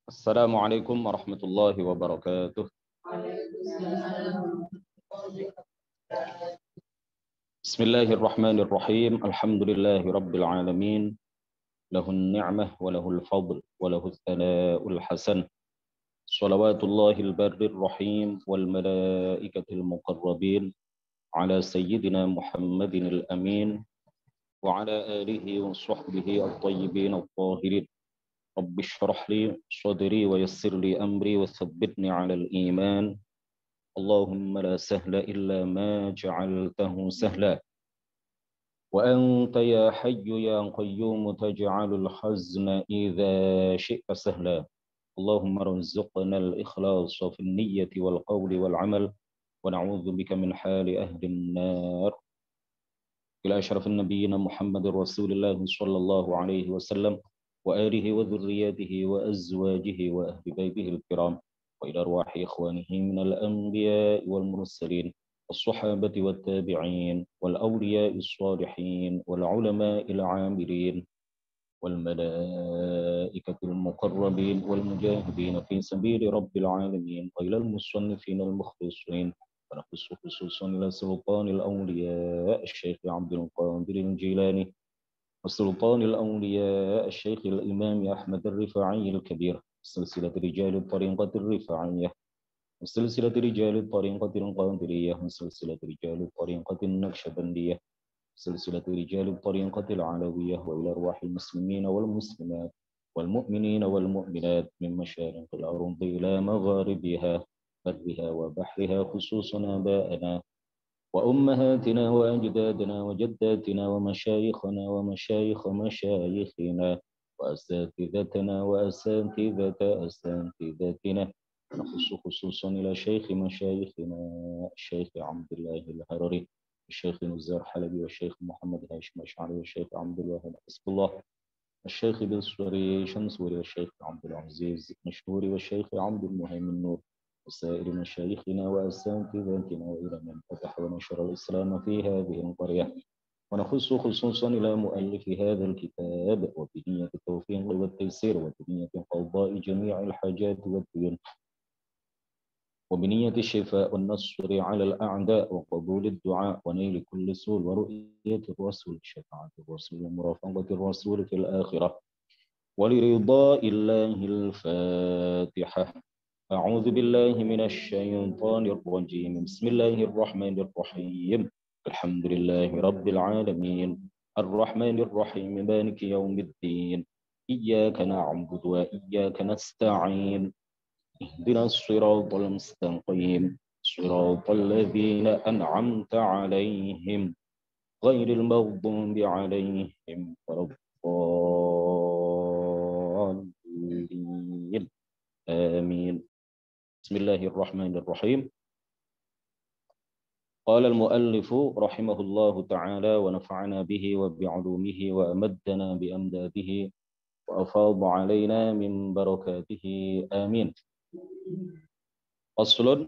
Assalamualaikum warahmatullahi wabarakatuh. Bismillahirrahmanirrahim. Alhamdulillahi rabbil alamin. Lahun ni'mah wa lahul fadl wa lahul thana'ul hasan. Salawatullahil barrir rahim wal malaikatil muqarrabin ala sayyidina Muhammadin al-amin wa ala alihi wa sahbihi at-tayyibin at-tahirin. Rabbi shrah li sadri wa yassir li amri wa thabbitni 'alal iman. اللهم لا سهل إلا ما جعلته سهلا وأنت يا حي يا قيوم تجعل الحزن إذا شئت سهلا اللهم ارزقنا الإخلاص في النية والقول والعمل ونعوذ بك من حال أهل النار. إلى أشرف النبيين محمد رسول الله صلى الله عليه وسلم وآله وذرياته وأزواجه وأهل بيته الكرام وإلى أرواح إخوانه من الأنبياء والمرسلين والصحابة والتابعين والأولياء الصالحين والعلماء العاملين والملائكة المقربين والمجاهدين في سبيل رب العالمين وإلى المصنفين المخلصين ونخص خصوصا إلى سلطان الأولياء الشيخ عبد القادر الجيلاني وسلطان الأولياء الشيخ الإمام أحمد الرفاعي الكبير سلسلة رجال الطريقة الرفاعية وسلسلة رجال الطريقة القادرية وسلسلة رجال الطريقة النقشبندية سلسلة رجال الطريقة العلوية وإلى أرواح المسلمين والمسلمات والمؤمنين والمؤمنات من مشارق الأرض إلى مغاربها برها وبحرها خصوصا آباءنا وأمهاتنا وأجدادنا وجداتنا ومشايخنا ومشايخ مشايخنا وأساتذتنا وأساتذة أساتذتنا نخص خصوصا إلى شيخ مشايخنا الشيخ عبد الله الهرري الشيخ نزار حلبي والشيخ محمد هاشم أشعري والشيخ عبد الوهاب حسب الله الشيخ بالسوري شمسوري والشيخ عبد العزيز مشهوري والشيخ عبد المهيمن نور وسائر مشايخنا وأساتذتنا وإلى من فتح ونشر الإسلام في هذه القرية ونخص خصوصا إلى مؤلف هذا الكتاب وبنية التوفيق والتيسير وبنية قضاء جميع الحاجات والديون وبنية الشفاء والنصر على الأعداء وقبول الدعاء ونيل كل سول ورؤية الرسول شفاعة الرسول ومرافقة الرسول في الآخرة ولرضاء الله الفاتحة. أعوذ بالله من الشيطان الرجيم. بسم الله الرحمن الرحيم. الحمد لله رب العالمين الرحمن الرحيم مالك يوم الدين إياك نعبد وإياك نستعين اهدنا الصراط المستقيم صراط الذين أنعمت عليهم غير المغضوب عليهم ولا الضالين آمين. بسم الله الرحمن الرحيم. قال المؤلف رحمه الله تعالى ونفعنا به وبعلومه وأمدنا بأمداده وأفاض علينا من بركاته آمين. Faslun,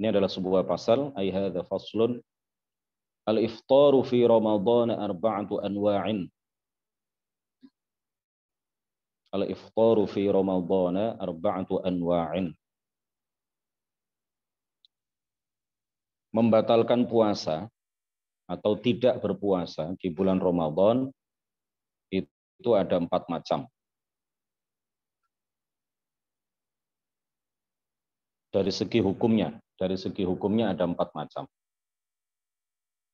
ini adalah sebuah pasal, ay hadza faslun. Al-iftaru fi Ramadan arba'atu anwa'in. Al-iftaru fi Ramadan arba'atu anwa'in. Membatalkan puasa atau tidak berpuasa di bulan Ramadan itu ada 4 macam. Dari segi hukumnya ada 4 macam.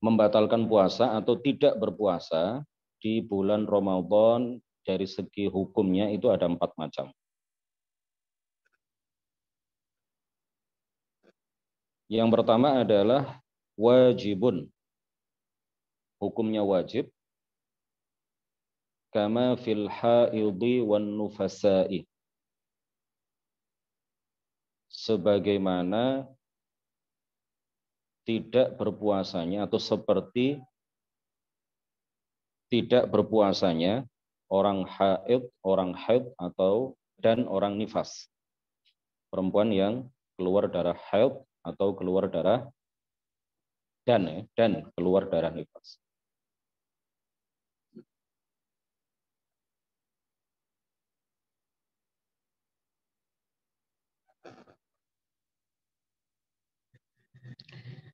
Membatalkan puasa atau tidak berpuasa di bulan Ramadan dari segi hukumnya itu ada 4 macam. Yang pertama adalah wajibun. Hukumnya wajib. Kama fil haidhi wan nufasa'i. Sebagaimana tidak berpuasanya atau seperti tidak berpuasanya orang haid atau dan orang nifas. Perempuan yang keluar darah haid atau keluar darah dan keluar darah nifas.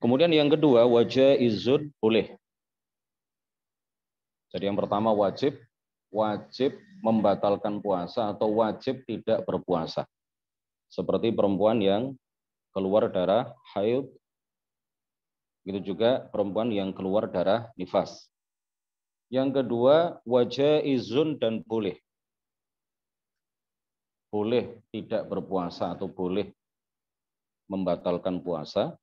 Kemudian yang kedua, wajaizun, boleh. Jadi yang pertama wajib membatalkan puasa atau wajib tidak berpuasa. Seperti perempuan yang keluar darah haid, begitu juga perempuan yang keluar darah nifas. Yang kedua, wajaizun dan boleh. Boleh tidak berpuasa atau boleh membatalkan puasa.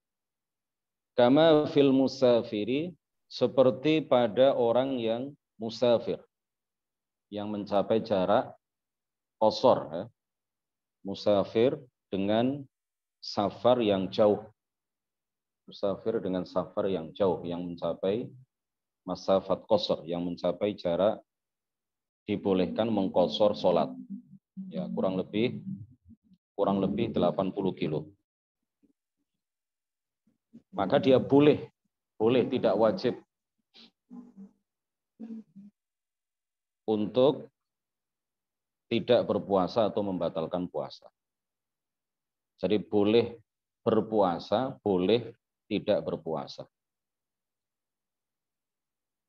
Kama fil musafiri, seperti pada orang yang musafir, yang mencapai jarak qasar, ya. Musafir dengan safar yang jauh. Musafir dengan safar yang jauh, yang mencapai masafat qasar, yang mencapai jarak dibolehkan mengqasar sholat. Ya, kurang lebih 80 kilo. Maka dia boleh tidak wajib untuk tidak berpuasa atau membatalkan puasa. Jadi boleh berpuasa, boleh tidak berpuasa.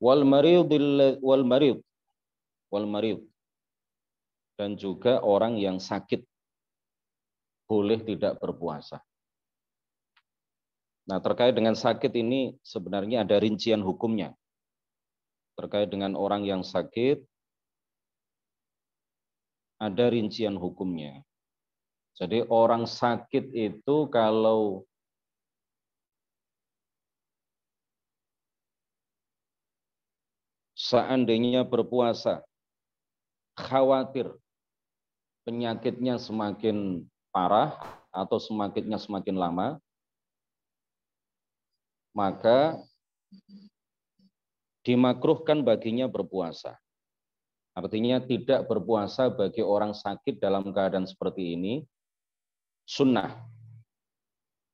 Wal marid dan juga orang yang sakit boleh tidak berpuasa. Nah, terkait dengan sakit ini sebenarnya ada rincian hukumnya. Terkait dengan orang yang sakit ada rincian hukumnya. Jadi orang sakit itu kalau seandainya berpuasa, khawatir penyakitnya semakin parah atau semakin lama, maka dimakruhkan baginya berpuasa. Artinya tidak berpuasa bagi orang sakit dalam keadaan seperti ini sunnah.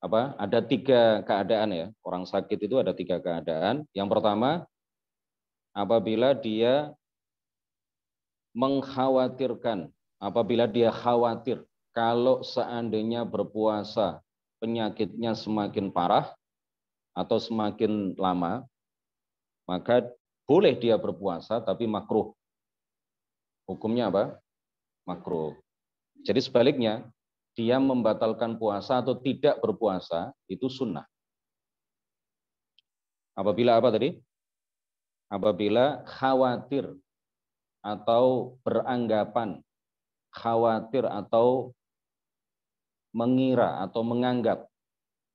Ada 3 keadaan ya. Orang sakit itu ada 3 keadaan. Yang pertama, apabila dia mengkhawatirkan, apabila dia khawatir kalau seandainya berpuasa penyakitnya semakin parah atau semakin lama, maka boleh dia berpuasa tapi makruh. Hukumnya apa? Makruh. Jadi sebaliknya, dia membatalkan puasa atau tidak berpuasa itu sunnah. Apabila apa tadi? Apabila khawatir atau beranggapan, khawatir atau mengira atau menganggap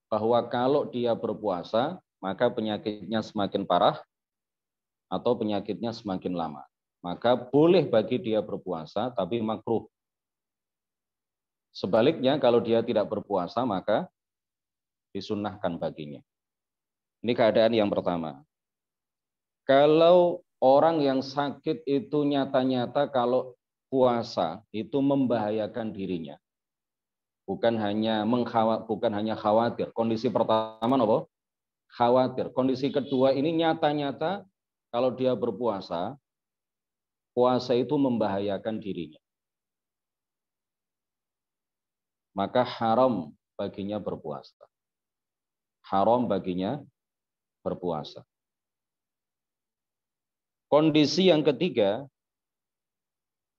bahwa kalau dia berpuasa, maka penyakitnya semakin parah atau penyakitnya semakin lama. Maka boleh bagi dia berpuasa, tapi makruh. Sebaliknya, kalau dia tidak berpuasa, maka disunnahkan baginya. Ini keadaan yang pertama. Kalau orang yang sakit itu nyata-nyata kalau puasa itu membahayakan dirinya. Bukan hanya khawatir. Kondisi pertama apa? Khawatir. Kondisi kedua ini nyata-nyata kalau dia berpuasa, puasa itu membahayakan dirinya. Maka haram baginya berpuasa. Haram baginya berpuasa. Kondisi yang ketiga,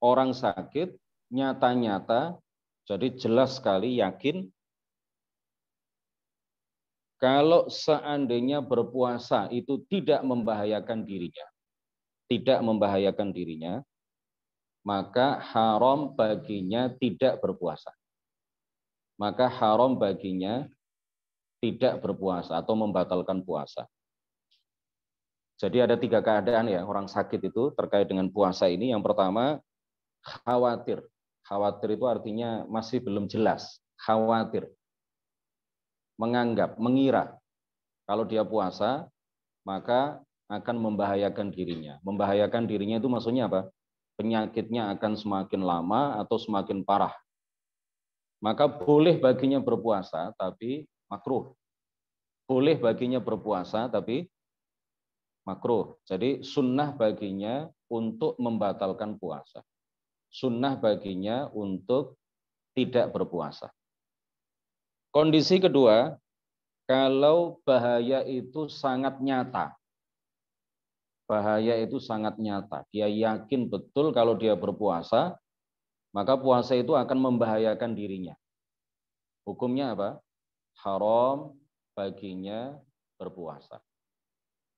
orang sakit nyata-nyata, jadi jelas sekali yakin kalau seandainya berpuasa itu tidak membahayakan dirinya, maka haram baginya tidak berpuasa. Maka haram baginya tidak berpuasa atau membatalkan puasa. Jadi ada 3 keadaan ya orang sakit itu terkait dengan puasa ini. Yang pertama, khawatir. Khawatir itu artinya masih belum jelas. Khawatir. Menganggap, mengira. Kalau dia puasa, maka akan membahayakan dirinya. Membahayakan dirinya itu maksudnya apa? Penyakitnya akan semakin lama atau semakin parah. Maka boleh baginya berpuasa, tapi makruh. Boleh baginya berpuasa, tapi makruh. Jadi sunnah baginya untuk membatalkan puasa. Sunnah baginya untuk tidak berpuasa. Kondisi kedua, kalau bahaya itu sangat nyata. Bahaya itu sangat nyata. Dia yakin betul kalau dia berpuasa, maka puasa itu akan membahayakan dirinya. Hukumnya apa? Haram baginya berpuasa.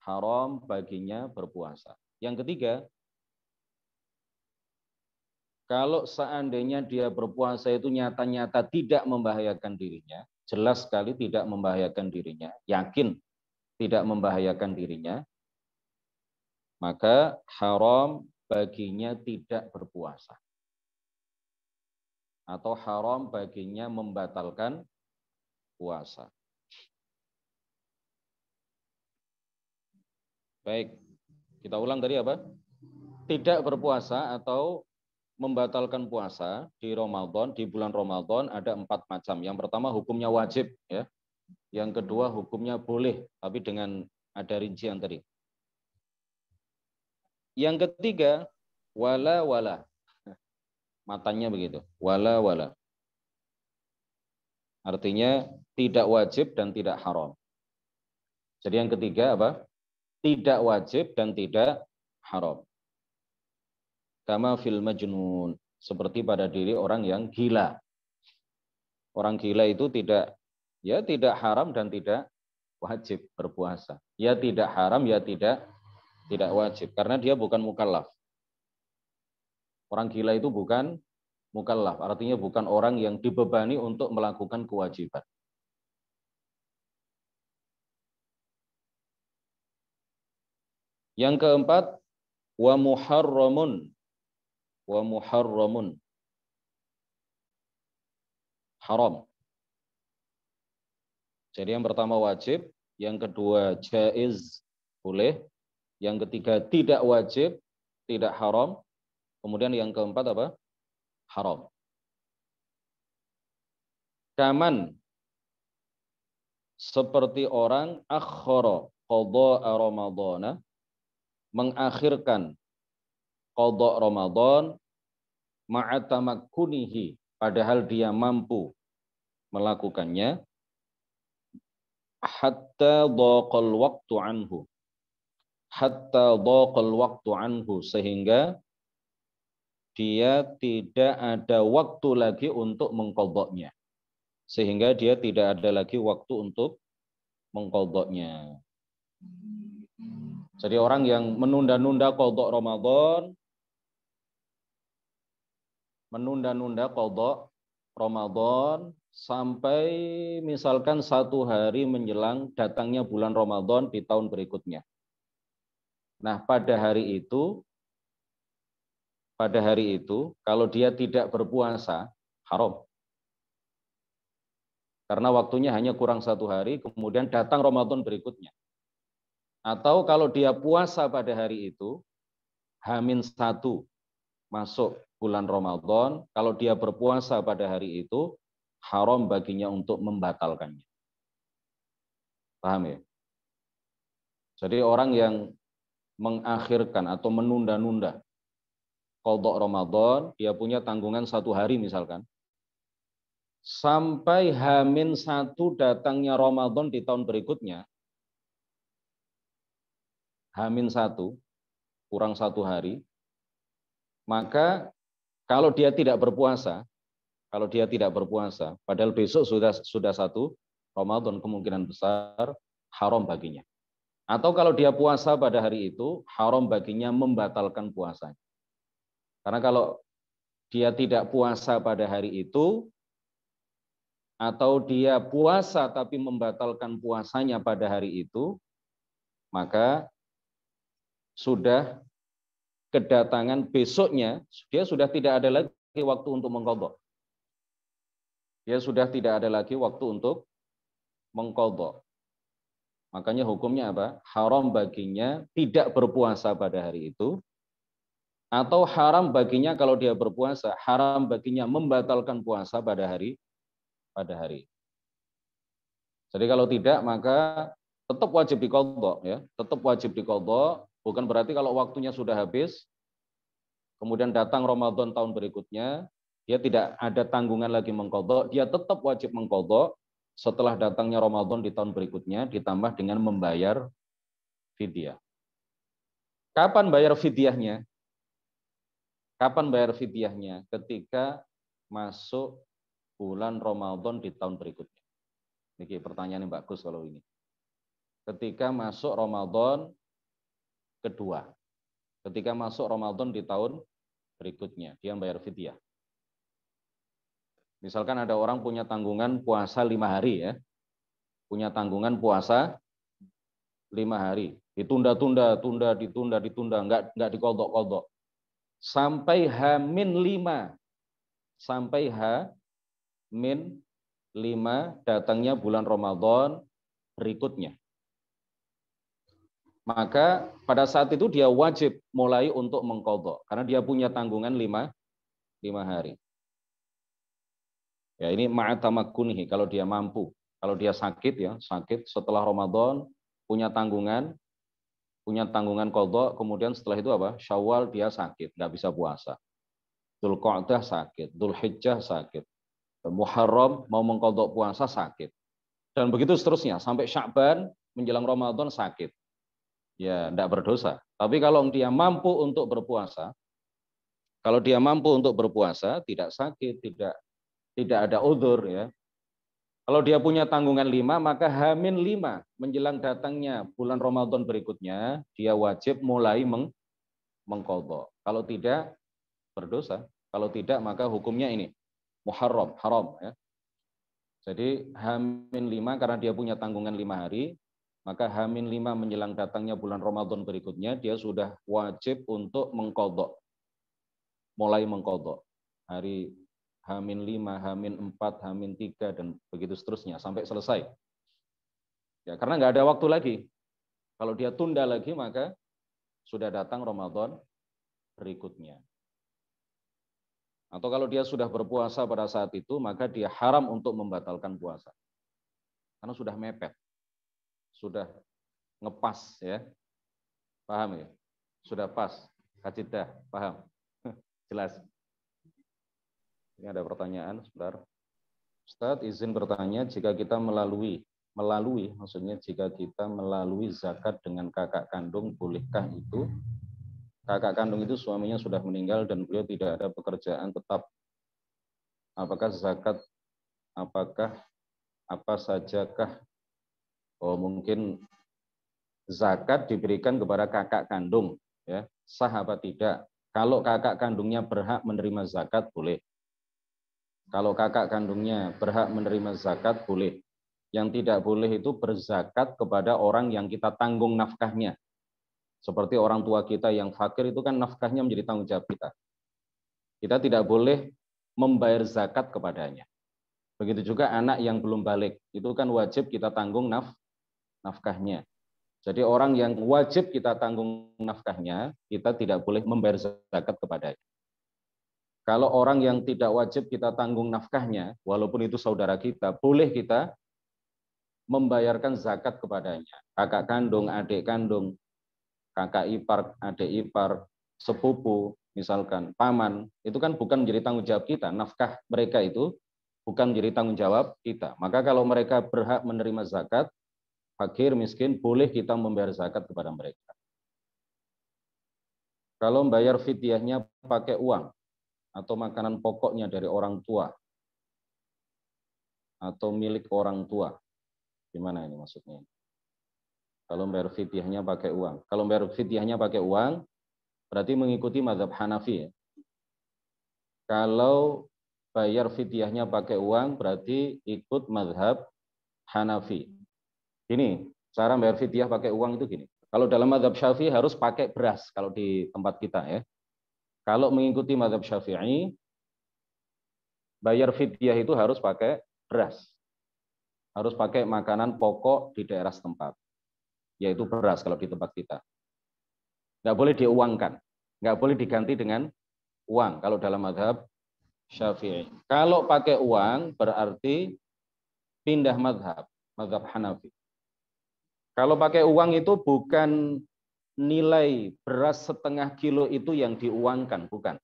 Haram baginya berpuasa. Yang ketiga, kalau seandainya dia berpuasa itu nyata-nyata tidak membahayakan dirinya, jelas sekali tidak membahayakan dirinya, yakin tidak membahayakan dirinya, maka haram baginya tidak berpuasa. Atau haram baginya membatalkan puasa. Baik, kita ulang tadi apa? Tidak berpuasa atau membatalkan puasa di Ramadan, di bulan Ramadan ada 4 macam. Yang pertama hukumnya wajib, ya. Yang kedua hukumnya boleh, tapi dengan ada rincian tadi. Yang ketiga wala. Matanya begitu, wala. Artinya tidak wajib dan tidak haram. Jadi yang ketiga apa? Tidak wajib dan tidak haram. Kama fil majnun, seperti pada diri orang yang gila. Orang gila itu tidak haram dan tidak wajib berpuasa. Ya tidak haram, ya tidak wajib karena dia bukan mukallaf. Orang gila itu bukan mukallaf, artinya bukan orang yang dibebani untuk melakukan kewajiban. Yang keempat, wa muharramun. Haram. Jadi yang pertama wajib, yang kedua jaiz, boleh, yang ketiga tidak wajib, tidak haram, kemudian yang keempat apa? Haram. Kaman, seperti orang akhara qadha Ramadhana, mengakhirkan qadha Ramadan ma'atamakkunihi, padahal dia mampu melakukannya, hatta dhaqal waqtu anhu, sehingga dia tidak ada waktu lagi untuk mengqadhanya. Sehingga dia tidak ada lagi waktu untuk mengqadhanya. Jadi orang yang menunda-nunda qadha Ramadan, sampai misalkan 1 hari menjelang datangnya bulan Ramadan di tahun berikutnya. Nah, pada hari itu kalau dia tidak berpuasa, haram. Karena waktunya hanya kurang 1 hari, kemudian datang Ramadan berikutnya. Atau kalau dia puasa pada hari itu, H-1 masuk bulan Ramadan, kalau dia berpuasa pada hari itu, haram baginya untuk membatalkannya. Paham ya? Jadi orang yang mengakhirkan atau menunda-nunda qadha Ramadan, dia punya tanggungan 1 hari misalkan, sampai H-1 datangnya Ramadan di tahun berikutnya, H-1 kurang 1 hari, maka kalau dia tidak berpuasa, padahal besok sudah 1 Ramadan, kemungkinan besar haram baginya. Atau kalau dia puasa pada hari itu, haram baginya membatalkan puasanya. Karena kalau dia tidak puasa pada hari itu, atau dia puasa tapi membatalkan puasanya pada hari itu, maka sudah kedatangan besoknya, dia sudah tidak ada lagi waktu untuk mengqadha. Dia sudah tidak ada lagi waktu untuk mengqadha. Makanya hukumnya apa? Haram baginya tidak berpuasa pada hari itu, atau haram baginya kalau dia berpuasa, haram baginya membatalkan puasa pada hari. Jadi kalau tidak, maka tetap wajib diqadha, ya. Tetap wajib diqadha, bukan berarti kalau waktunya sudah habis, kemudian datang Ramadan tahun berikutnya, dia tidak ada tanggungan lagi mengqadha, dia tetap wajib mengqadha, setelah datangnya Ramadan di tahun berikutnya ditambah dengan membayar fidyah. Kapan bayar fidyahnya? Kapan bayar fidyahnya? Ketika masuk bulan Ramadan di tahun berikutnya. Ini pertanyaan yang bagus kalau ini. Ketika masuk Ramadan kedua. Ketika masuk Ramadan di tahun berikutnya, dia bayar fidyah. Misalkan ada orang punya tanggungan puasa 5 hari ya. Punya tanggungan puasa 5 hari. Ditunda-tunda, ditunda, enggak dikodok-kodok. Sampai H-5. Sampai H-5 datangnya bulan Ramadan berikutnya. Maka pada saat itu dia wajib mulai untuk mengkodok. Karena dia punya tanggungan 5 hari. Ya, ini ma'atamakkunihi kalau dia mampu. Kalau dia sakit ya, sakit setelah Ramadan, punya tanggungan kodok, kemudian setelah itu apa? Syawal dia sakit, nggak bisa puasa. Dzulqa'dah sakit, Dzulhijjah sakit. Muharram mau mengkodok puasa sakit. Dan begitu seterusnya, sampai Sya'ban menjelang Ramadan sakit. Ya, tidak berdosa. Tapi kalau dia mampu untuk berpuasa, tidak sakit, tidak ada udzur ya. Kalau dia punya tanggungan 5, maka H-5 menjelang datangnya bulan Ramadan berikutnya, dia wajib mulai mengqadha. Kalau tidak, berdosa. Kalau tidak, maka hukumnya ini muharram, haram ya. Jadi H-5 karena dia punya tanggungan 5 hari, maka H-5 menjelang datangnya bulan Ramadan berikutnya, dia sudah wajib untuk mengqadha. Mulai mengqadha. Hari H-5, H-4, H-3, dan begitu seterusnya, sampai selesai. Ya, karena nggak ada waktu lagi. Kalau dia tunda lagi, maka sudah datang Ramadan berikutnya. Atau kalau dia sudah berpuasa pada saat itu, maka dia haram untuk membatalkan puasa. Karena sudah mepet. Sudah ngepas ya. Paham ya? Sudah pas. Kajidah, paham? Jelas. Ini ada pertanyaan, sebentar. Ustaz, izin bertanya, jika kita melalui maksudnya jika kita melalui zakat dengan kakak kandung, bolehkah itu? Kakak kandung itu suaminya sudah meninggal dan beliau tidak ada pekerjaan tetap. Apakah zakat, apa sajakah? Oh, mungkin zakat diberikan kepada kakak kandung, ya. Sah apa tidak? Kalau kakak kandungnya berhak menerima zakat, boleh. Kalau kakak kandungnya berhak menerima zakat, boleh. Yang tidak boleh itu berzakat kepada orang yang kita tanggung nafkahnya. Seperti orang tua kita yang fakir itu kan nafkahnya menjadi tanggung jawab kita. Kita tidak boleh membayar zakat kepadanya. Begitu juga anak yang belum balik, itu kan wajib kita tanggung nafkahnya. Jadi orang yang wajib kita tanggung nafkahnya, kita tidak boleh membayar zakat kepadanya. Kalau orang yang tidak wajib kita tanggung nafkahnya, walaupun itu saudara kita, boleh kita membayarkan zakat kepadanya. Kakak kandung, adik kandung, kakak ipar, adik ipar, sepupu, misalkan paman, itu kan bukan menjadi tanggung jawab kita. Nafkah mereka itu bukan menjadi tanggung jawab kita. Maka kalau mereka berhak menerima zakat, fakir, miskin, boleh kita membayar zakat kepada mereka. Kalau membayar fidyahnya pakai uang, atau makanan pokoknya dari orang tua, atau milik orang tua, gimana ini maksudnya? Kalau membayar fidyahnya pakai uang. Kalau membayar fidyahnya pakai uang, berarti mengikuti mazhab Hanafi. Ya. Kalau bayar fidyahnya pakai uang, berarti ikut mazhab Hanafi. Gini, cara bayar fidyah pakai uang itu gini. Kalau dalam mazhab Syafi'i harus pakai beras kalau di tempat kita ya. Kalau mengikuti mazhab Syafi'i, bayar fidyah itu harus pakai beras. Harus pakai makanan pokok di daerah setempat. Yaitu beras kalau di tempat kita. Nggak boleh diuangkan. Nggak boleh diganti dengan uang kalau dalam mazhab Syafi'i. Kalau pakai uang berarti pindah mazhab Hanafi. Kalau pakai uang itu bukan nilai beras setengah kilo itu yang diuangkan, bukan.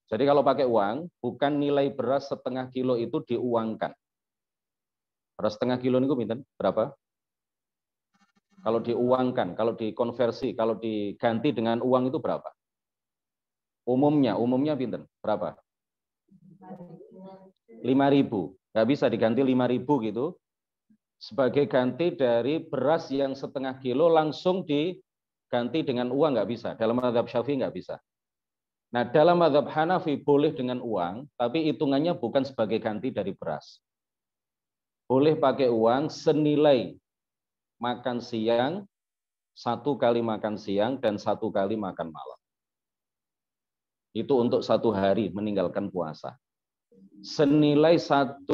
Jadi kalau pakai uang, bukan nilai beras setengah kilo itu diuangkan. Beras setengah kilo niku pinten? Berapa? Kalau diuangkan, kalau dikonversi, kalau diganti dengan uang itu berapa? Umumnya pinten? Berapa? 5.000. Nggak bisa diganti 5.000 gitu. Sebagai ganti dari beras yang setengah kilo langsung diganti dengan uang nggak bisa. Dalam mazhab Syafi'i nggak bisa. Nah, dalam mazhab Hanafi boleh dengan uang, tapi hitungannya bukan sebagai ganti dari beras. Boleh pakai uang senilai makan siang, 1 kali makan siang, dan 1 kali makan malam. Itu untuk 1 hari meninggalkan puasa. Senilai 1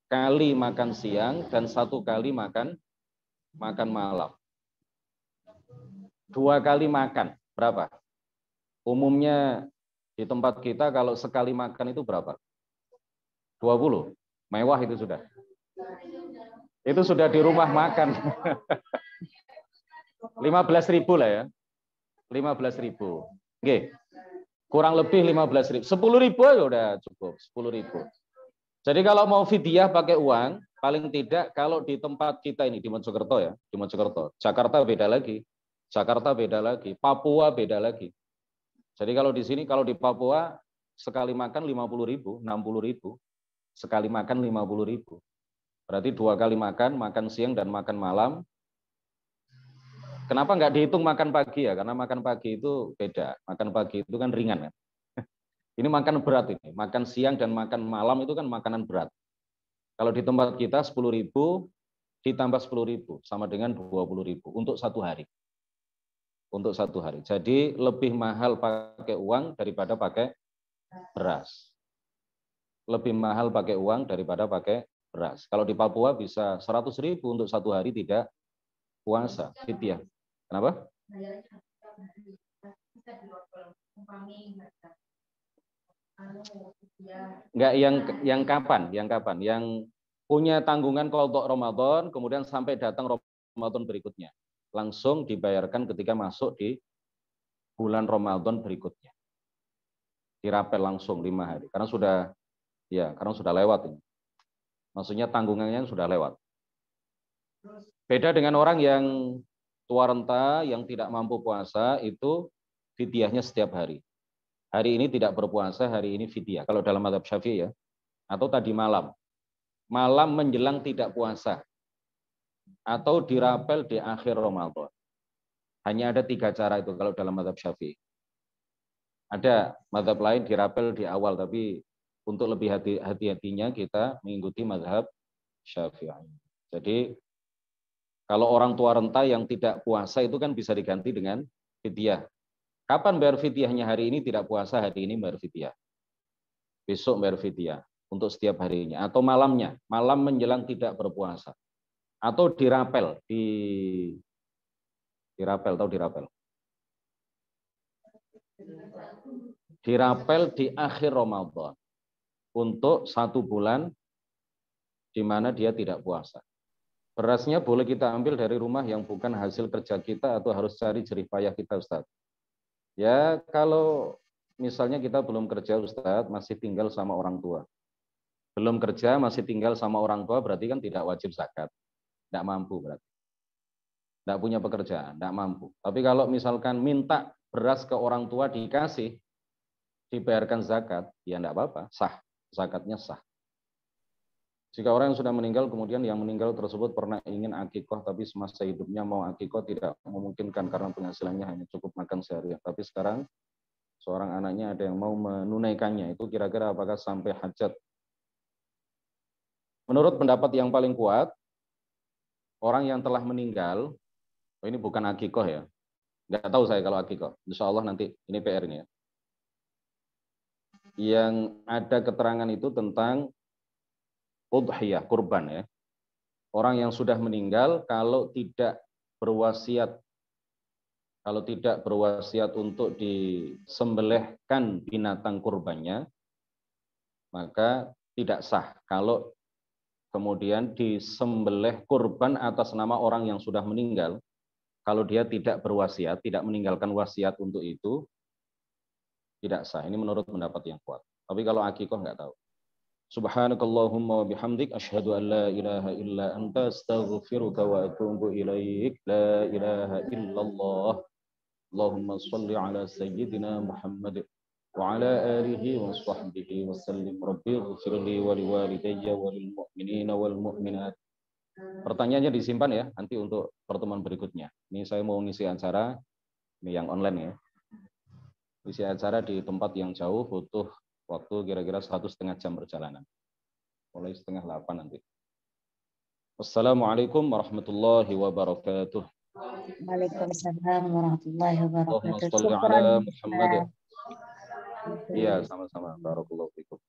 kali makan siang dan 1 kali makan malam. 2 kali makan, berapa? Umumnya di tempat kita kalau sekali makan itu berapa? 20. Mewah itu sudah. Itu sudah di rumah makan. 15.000 lah ya. 15.000. Oke. Kurang lebih 15.000. 10.000 ya udah cukup. 10.000. Jadi kalau mau fidyah pakai uang, paling tidak kalau di tempat kita ini di Mojokerto ya, di Mojokerto. Jakarta beda lagi. Jakarta beda lagi. Papua beda lagi. Jadi kalau di sini, kalau di Papua sekali makan 50.000, 60.000. Sekali makan 50.000. Berarti 2 kali makan siang dan makan malam. Kenapa nggak dihitung makan pagi ya? Karena makan pagi itu beda. Makan pagi itu kan ringan ya. Ini makan berat ini. Makan siang dan makan malam itu kan makanan berat. Kalau di tempat kita 10.000 ditambah 10.000 sama dengan 20.000 untuk 1 hari. Untuk 1 hari. Jadi lebih mahal pakai uang daripada pakai beras. Lebih mahal pakai uang daripada pakai beras. Kalau di Papua bisa 100.000 untuk 1 hari tidak puasa. Fidyah. Kenapa? Enggak, yang kapan? Yang kapan? Yang punya tanggungan qadha Ramadan, kemudian sampai datang Ramadan berikutnya. Langsung dibayarkan ketika masuk di bulan Ramadan berikutnya. Dirapel langsung 5 hari. Karena sudah lewat ini. Maksudnya tanggungannya sudah lewat. Beda dengan orang yang tua renta, yang tidak mampu puasa, itu fidyahnya setiap hari. Hari ini tidak berpuasa, hari ini fidyah. Kalau dalam mazhab Syafi'i ya. Atau tadi malam. Malam menjelang tidak puasa. Atau dirapel di akhir Ramadan. Hanya ada 3 cara itu kalau dalam mazhab Syafi'i. Ada mazhab lain dirapel di awal, tapi untuk lebih hati-hatinya kita mengikuti mazhab Syafi'i. Jadi kalau orang tua renta yang tidak puasa itu kan bisa diganti dengan fidyah. Kapan bayar fidyahnya? Hari ini tidak puasa, hari ini bayar fidyah. Besok bayar fidyah untuk setiap harinya. Atau malamnya, malam menjelang tidak berpuasa. Atau dirapel, dirapel, tahu dirapel? Dirapel di akhir Ramadan. Untuk 1 bulan di mana dia tidak puasa. Berasnya boleh kita ambil dari rumah yang bukan hasil kerja kita atau harus cari jerih payah kita, Ustaz. Ya, kalau misalnya kita belum kerja, Ustaz, masih tinggal sama orang tua. Belum kerja, masih tinggal sama orang tua, berarti kan tidak wajib zakat. Tidak mampu berarti. Tidak punya pekerjaan, tidak mampu. Tapi kalau misalkan minta beras ke orang tua dikasih, dibayarkan zakat, ya tidak apa-apa, sah. Zakatnya sah. Jika orang yang sudah meninggal, kemudian yang meninggal tersebut pernah ingin akikoh, tapi semasa hidupnya mau akikoh tidak memungkinkan karena penghasilannya hanya cukup makan sehari. Tapi sekarang seorang anaknya ada yang mau menunaikannya, itu kira-kira apakah sampai hajat? Menurut pendapat yang paling kuat, orang yang telah meninggal, ini bukan akikoh ya, nggak tahu saya kalau akikoh, insya Allah nanti ini PR-nya. Yang ada keterangan itu tentang udhiyah, kurban ya. Orang yang sudah meninggal kalau tidak berwasiat untuk disembelihkan binatang kurbannya, maka tidak sah kalau kemudian disembelih kurban atas nama orang yang sudah meninggal. Kalau dia tidak berwasiat, tidak meninggalkan wasiat untuk itu, tidak sah. Ini menurut pendapat yang kuat. Tapi kalau akikoh nggak tahu. Subhanakallahumma wa bihamdik asyhadu an la ilaha illa anta astaghfiruka wa atubu ilaik. La ilaha illallah. Allahumma shalli ala sayyidina Muhammad wa ala alihi wa sahbihi wa sallim. Rabbi ighfirli wa liwalidayya wa lil mu'minina wal mu'minat. Pertanyaannya disimpan ya, nanti untuk pertemuan berikutnya. Ini saya mau ngisi acara, ini yang online ya. Ngisi acara di tempat yang jauh, butuh waktu kira-kira 1,5 jam perjalanan. Mulai 7:30 nanti. Wassalamualaikum warahmatullahi wabarakatuh. Waalaikumsalam warahmatullahi wabarakatuh. Allahumma sholli ala Muhammad. Iya, sama-sama. Barakallahu fikum.